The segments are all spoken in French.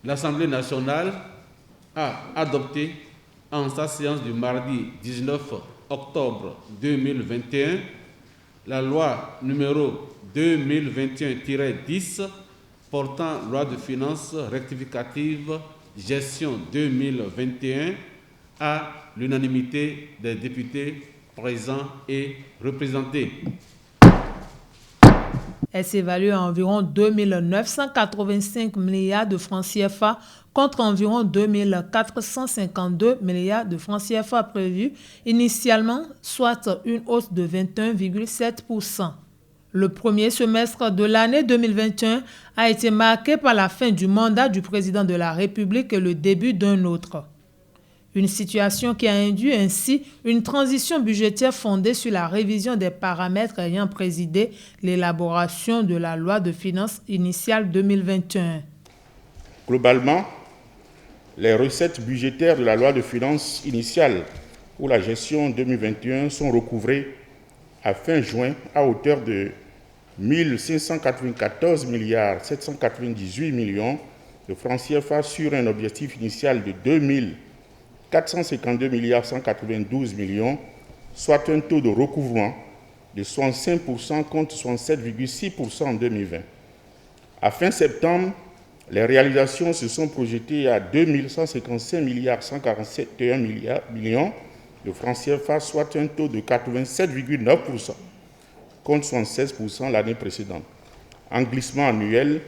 l'Assemblée nationale a adopté en sa séance du mardi 19 octobre 2021 la loi numéro 2021-10 portant loi de finances rectificative gestion 2021 à l'unanimité des députés présents et représentés. Elle s'évalue à environ 2 985 milliards de francs CFA contre environ 2 452 milliards de francs CFA prévus initialement, soit une hausse de 21,7%. Le premier semestre de l'année 2021 a été marqué par la fin du mandat du président de la République et le début d'un autre. Une situation qui a induit ainsi une transition budgétaire fondée sur la révision des paramètres ayant présidé l'élaboration de la loi de finances initiale 2021. Globalement, les recettes budgétaires de la loi de finances initiale pour la gestion 2021 sont recouvrées à fin juin à hauteur de 1 594 798 millions de francs CFA sur un objectif initial de 2 452 192 millions, soit un taux de recouvrement de 65% contre 67,6% en 2020. À fin septembre, les réalisations se sont projetées à 2 155 141 millions de francs CFA, soit un taux de 87,9% contre 76% l'année précédente. En glissement annuel,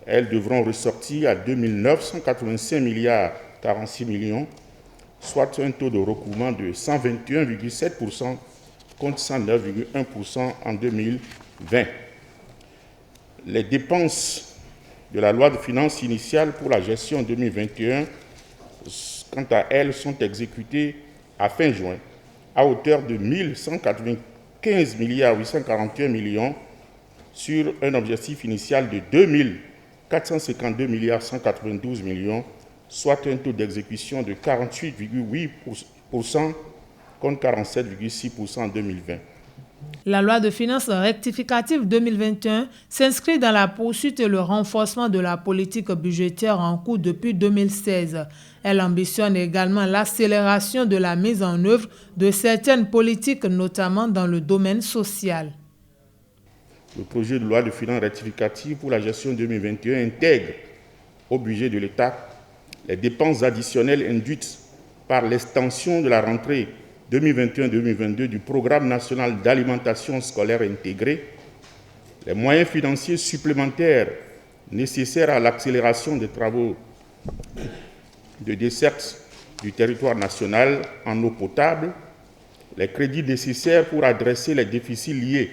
elles devront ressortir à 2 985 46 millions, soit un taux de recouvrement de 121,7% contre 109,1% en 2020. Les dépenses de la loi de finances initiale pour la gestion 2021, quant à elles, sont exécutées à fin juin à hauteur de 1 195 841 millions sur un objectif initial de 2 452 192 millions, soit un taux d'exécution de 48,8% contre 47,6% en 2020. La loi de finances rectificative 2021 s'inscrit dans la poursuite et le renforcement de la politique budgétaire en cours depuis 2016. Elle ambitionne également l'accélération de la mise en œuvre de certaines politiques, notamment dans le domaine social. Le projet de loi de finances rectificative pour la gestion 2021 intègre au budget de l'État les dépenses additionnelles induites par l'extension de la rentrée 2021-2022 du Programme national d'alimentation scolaire intégrée, les moyens financiers supplémentaires nécessaires à l'accélération des travaux de desserte du territoire national en eau potable, les crédits nécessaires pour adresser les déficits liés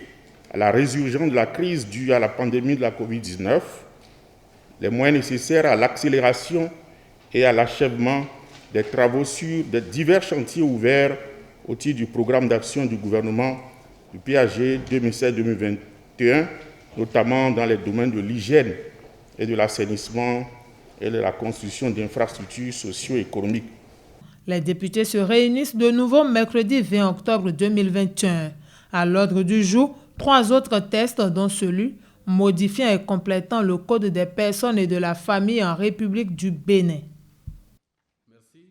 à la résurgence de la crise due à la pandémie de la COVID-19, les moyens nécessaires à l'accélération et à l'achèvement des travaux sur des divers chantiers ouverts au titre du programme d'action du gouvernement du PAG 2016-2021, notamment dans les domaines de l'hygiène et de l'assainissement et de la construction d'infrastructures socio-économiques. Les députés se réunissent de nouveau mercredi 20 octobre 2021. À l'ordre du jour, 3 autres tests, dont celui modifiant et complétant le Code des personnes et de la famille en République du Bénin.